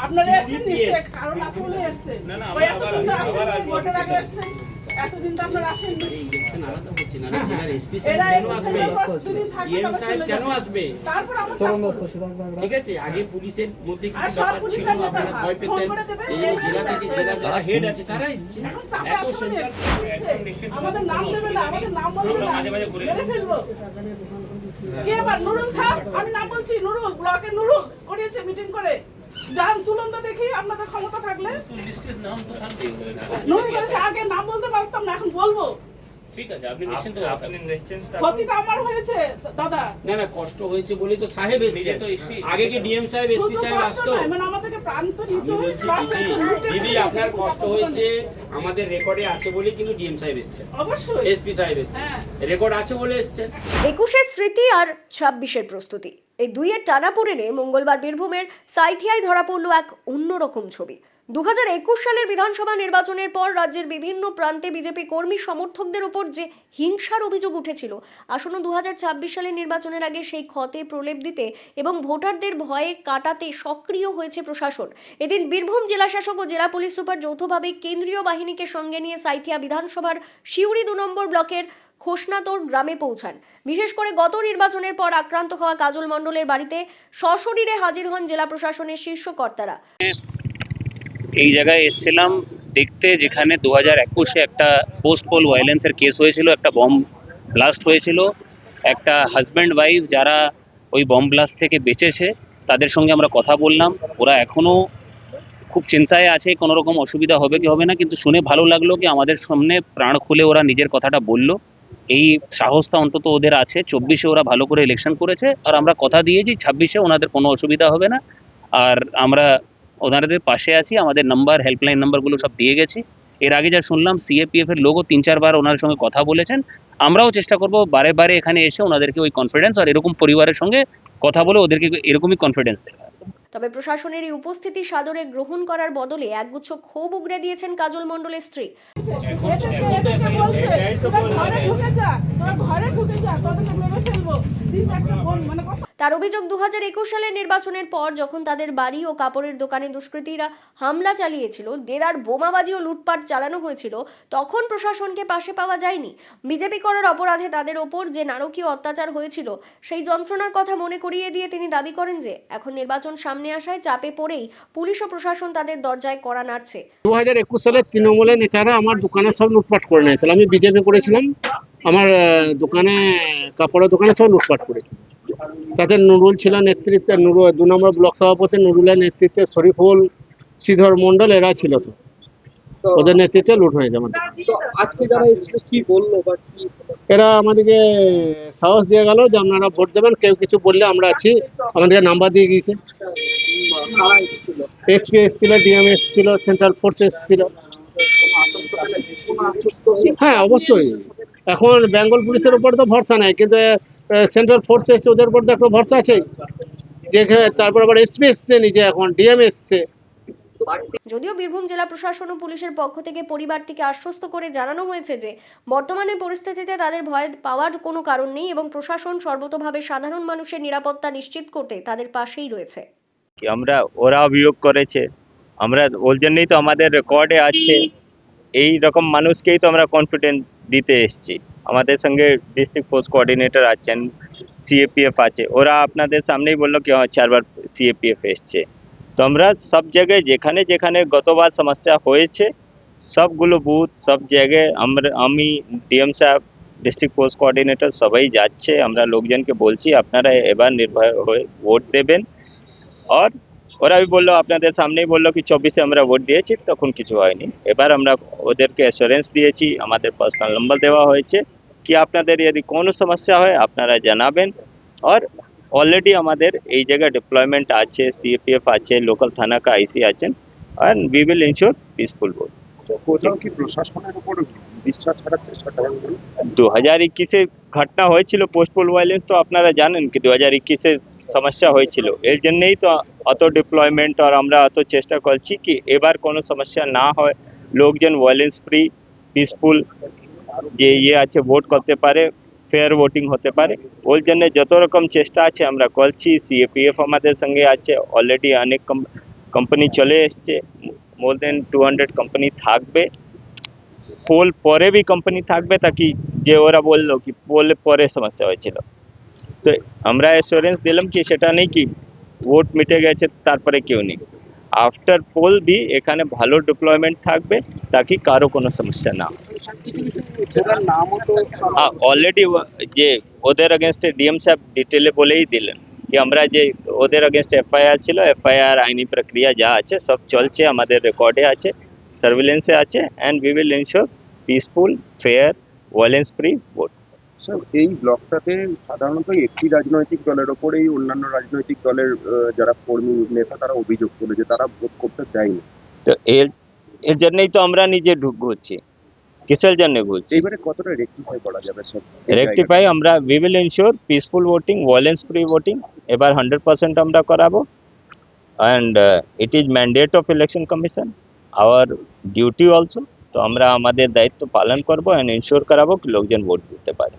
আপনারা এসেছেন নিশ্চয়ই কারণ আছে বলে এসেছেন। ওই এতদিন তো আসেননি, ভোটের আগে এসেছেন, এতদিন তো আপনারা আসেননি। ইলেকশন আলাদা হচ্ছে না, জেলার এসপি সাহেব কেন আসবে, ডিএম সাহেব কেন আসবে? তারপর আমরা ঠিক আছে, আগে পুলিশের মধ্যে কিছু ব্যাপার ছিল, আপনারা ভয় পেতেন। এই যে জেলা থেকে জেলা যারা হেড আছে তারা এসছে। এখন চাপে আসলে আমাদের নাম দেবে না, আমাদের নাম বলবে না, মেরে ফেলবো। কে আবার? নুরুল সাহেব, আমি নাম বলছি, নুরুল, ব্লকের নুরুল করেছে মিটিং করে। যান তুলন তো দেখি আপনাদের ক্ষমতা থাকলে। নুরুল করেছে, আগে নাম বলতে পারতাম না, এখন বলবো। ঠিক আছে, আপনি নিশ্চিন্ত ক্ষতিটা আমার হয়েছে দাদা। না না, কষ্ট হয়েছে বলেই তো সাহেব এসছে। আগে কি ডিএম সাহেব এসপি সাহেব আসতো? মানে আমাদেরকে প্রাণ তো দিতে আমি বলছি দিদি, আপনার কষ্ট হয়েছে, আমাদের রেকর্ডে আছে বলেই কিন্তু ডিএম সাহেব এসছে, অবশ্যই এসপি সাহেব এসছে, রেকর্ড আছে বলে এসছে। 21-এর স্মৃতি আর 26-এর প্রস্তুতি, এই দুইয়ের টানাপোড়েনে মঙ্গলবার বীরভূমের সাঁইথিয়ায় ধরা পড়ল এক অন্যরকম ছবি। 2021 সালের বিধানসভা নির্বাচনের পর রাজ্যের বিভিন্ন প্রান্তে বিজেপি কর্মী সমর্থকদের উপর যে হিংসার অভিযোগ উঠেছিল, আসন্ন 2026 সালের নির্বাচনের আগে সেই ক্ষতে প্রলেপ দিতে এবং ভোটারদের ভয়ে কাটাতে সক্রিয় হয়েছে প্রশাসন। এদিন বীরভূম জেলাশাসক ও জেলা পুলিশ সুপার যৌথভাবে কেন্দ্রীয় বাহিনীকে সঙ্গে নিয়ে সাঁইথিয়া বিধানসভার সিউড়ি 2 নম্বর ব্লকের খোসনাতোর গ্রামে পৌঁছান। বিশেষ করে গত নির্বাচনের পর আক্রান্ত হওয়া কাজল মণ্ডলের বাড়িতে সশরীরে হাজির হন জেলা প্রশাসনের শীর্ষ কর্তারা। এই জায়গায় এসেছিলাম দেখতে, যেখানে 2021-এ একটা পোস্ট পোল ভায়োলেন্সের কেস হয়েছিল, একটা বম ব্লাস্ট হয়েছিল। একটা হাজব্যান্ড ওয়াইফ যারা ওই বম ব্লাস্ট থেকে বেঁচেছে, তাদের সঙ্গে আমরা কথা বললাম। ওরা এখনও খুব চিন্তায় আছে, কোনো রকম অসুবিধা হবে কি হবে না, কিন্তু শুনে ভালো লাগলো কি আমাদের সামনে প্রাণ খুলে ওরা নিজের কথাটা বলল। এই সাহসটা অন্তত ওদের আছে। 24-এ ওরা ভালো করে ইলেকশন করেছে, আর আমরা কথা দিয়েছি 26-এ ওনাদের কোনো অসুবিধা হবে না। আর আমরা ওনাদের পাশে আছি, আমাদের নাম্বার, হেল্পলাইন নাম্বারগুলো সব দিয়ে গেছি। এর আগে যা শুনলাম, সিএপিএফ এর লোকও 3-4 বার ওনার সঙ্গে কথা বলেছেন। আমরাও চেষ্টা করব বারে বারে এখানে এসে ওনাদেরকে ওই কনফিডেন্স আর এরকম পরিবারের সঙ্গে কথা বলে ওদেরকে এরকমই কনফিডেন্স দেওয়া। তবে প্রশাসনের এই উপস্থিতি সাদরে গ্রহণ করার বদলে একগুচ্ছ ক্ষোভ উগরে দিয়েছেন কাজল মণ্ডলের স্ত্রী। তার অভিযোগ, 2021 সালের নির্বাচনের পর যখন তাদের বাড়ি ও কাপড়ের দোকানে দুষ্কৃতীরা হামলা চালিয়েছিল, দেরার বোমাবাজি ও লুটপাট চালানো হয়েছিল, তখন প্রশাসনকে পাশে পাওয়া যায়নি। বিজেপি করার অপরাধে তাদের ওপর যে নারকীয় অত্যাচার হয়েছিল, সেই যন্ত্রণার কথা মনে করিয়ে দিয়ে তিনি দাবি করেন যে এখন নির্বাচন সামনে আসায় চাপে পড়েই পুলিশ ও প্রশাসন তাদের দরজায় কড়া নাড়ছে। 2021 সালে তৃণমূলের নেতারা আমার দোকানে সব লুটপাট করে নিয়েছিল। আমি বিজেপি করেছিলাম, আমার দোকানে, কাপড়ের দোকানে সব লুটপাট করেছিল। তাতে নুরুল ছিল নেতৃত্বে, 2 নম্বর ব্লক সভাপতি নুরুলের নেতৃত্বে শরীফুল, শ্রীধর মন্ডল, এরা ছিল। তো ওদের নেতৃত্বে লুট হয়েছে আমাদের। তো আজকে যারা এসেছিল কি বললো বা কি? এরা আমাদেরকে সাহস দিয়ে গেল যে আপনারা ভোট দেবেন, কেউ কিছু বললে আমরা আছি, আমাদেরকে নাম্বার দিয়ে গিয়েছে। কারা এসেছিল? এসপি এসেছিল, ডিএম এসেছিল, সেন্ট্রাল ফোর্স এসেছিল। হ্যাঁ অবশ্যই, এখন বেঙ্গল পুলিশের উপর তো ভরসা নাই, কিন্তু সেন্ট্রাল ফোর্স এসছে, ওদের উপর তো একটা ভরসা আছে। তারপর আবার এসপি এসছে নিজে, এখন ডিএম এসছে। যদিও বীরভূম জেলা প্রশাসন ও পুলিশের পক্ষ থেকে পরিবারটিকে আশ্বস্ত করে জানানো হয়েছে যে বর্তমানে পরিস্থিতিতে তাদের ভয় পাওয়ার কোনো কারণ নেই এবং প্রশাসন সর্বতোভাবে সাধারণ মানুষের নিরাপত্তা নিশ্চিত করতে তাদের পাশেই রয়েছে। আমরা ওরা অভিযোগ করেছে, আমরা ওর জন্যই তো আমাদের রেকর্ডে আছে। এই রকম মানুষকেই তো আমরা কনফিডেন্স দিতে এসেছি। আমাদের সঙ্গে ডিস্ট্রিক্ট ফোর্স কোঅর্ডিনেটর আছেন, সিএপিএফ আছে, ওরা আপনাদের সামনেই বললো কি 4বার সিএপিএফ এসছে। তো আমরা সব জায়গায় যেখানে যেখানে গতবার সমস্যা হয়েছে সবগুলো বুথ, সব জায়গায় আমি, ডিএম সাহেব, ডিস্ট্রিক্ট ফোর্স কোঅর্ডিনেটর সবাই যাচ্ছে। আমরা লোকজনকে বলছি আপনারা এবার নির্ভয় হয়ে ভোট দেবেন। আর ওরা বললো, আপনাদের সামনেই বললো কি 24-এ আমরা ভোট দিয়েছি, তখন কিছু হয়নি। এবার আমরা ওদেরকে অ্যাসুরেন্স দিয়েছি, আমাদের পার্সোনাল নাম্বার দেওয়া হয়েছে কি আপনাদের যদি কোনো সমস্যা হয় আপনারা জানাবেন। আর অলরেডি আমাদের এই জায়গায় ডিপ্লয়মেন্ট আছে, সিএপিএফ আছে, লোকাল থানা কা আইসি আছেন, and we will ensure peaceful vote. কোথাও কি প্রশাসনের উপর বিশ্বাস হারার চেষ্টা করেন? 2021-এ ঘটনা হয়েছিল পোস্ট পোল ভায়োলেন্স, তো আপনারা জানেন কি 2021-এ সমস্যা হয়েছিল। এর জন্যই তো অত ডিপ্লয়মেন্ট আর আমরা অত চেষ্টা করছি কি এবার কোনো সমস্যা না হয়, লোকজন ভায়োলেন্স ফ্রি পিসফুল যে আছে ভোট করতে পারে, ফেয়ার ভোটিং হতে পারে। ওর জন্য যত রকম চেষ্টা আছে আমরা করছি। সিএপিএফ আমাদের সঙ্গে আছে, অলরেডি অনেক কোম্পানি চলে এসছে, মোর দেন 200 কোম্পানি থাকবে, পোল পরে भी কোম্পানি থাকবে, তাকি যে ওরা বললো কি পোল পরে সমস্যা হয়েছিল, তো আমরা অ্যাসুরেন্স দিলাম কি সেটা নেই কি ভোট মিটে গেছে তারপরে কেউ নেই, আফটার পোল भी এখানে ভালো ডিপ্লয়মেন্ট থাকবে তাকি কারো কোনো সমস্যা না হয়। জেলার নামও তো অলরেডি যে ওদের अगेंस्ट ডিএম সাহেব ডিটেলে বলেই দিলেন কি আমরা যে ওদের अगेंस्ट এফআইআর ছিল, এফআইআর আইনি প্রক্রিয়া যা আছে সব চলছে, আমাদের রেকর্ডে আছে, সার্ভিলেন্সে আছে, and we will ensure peaceful fair violence free vote. Sir এই ব্লকটাতে সাধারণত একটি রাজনৈতিক দলের ওপরেই অন্যান্য রাজনৈতিক দলের যারা কর্মী নেতা তারা অভিযোগ করেছে তারা ভোট করতে দেয়নি। তো এর জন্যই তো আমরা নিজে ঘুরছি, কিসের জন্য ঘুরছি, এইবারে কতটা রেকটিফাই করা যাবে স্যার? রেকটিফাই আমরা we will ensure peaceful voting, violence free voting এবার 100% আমরা করাবো, and it is mandate of election commission, our duty also, তো আমরা আমাদের দায়িত্ব পালন করবো অ্যান্ড এনশিওর করাবো কি লোকজন ভোট দিতে পারে।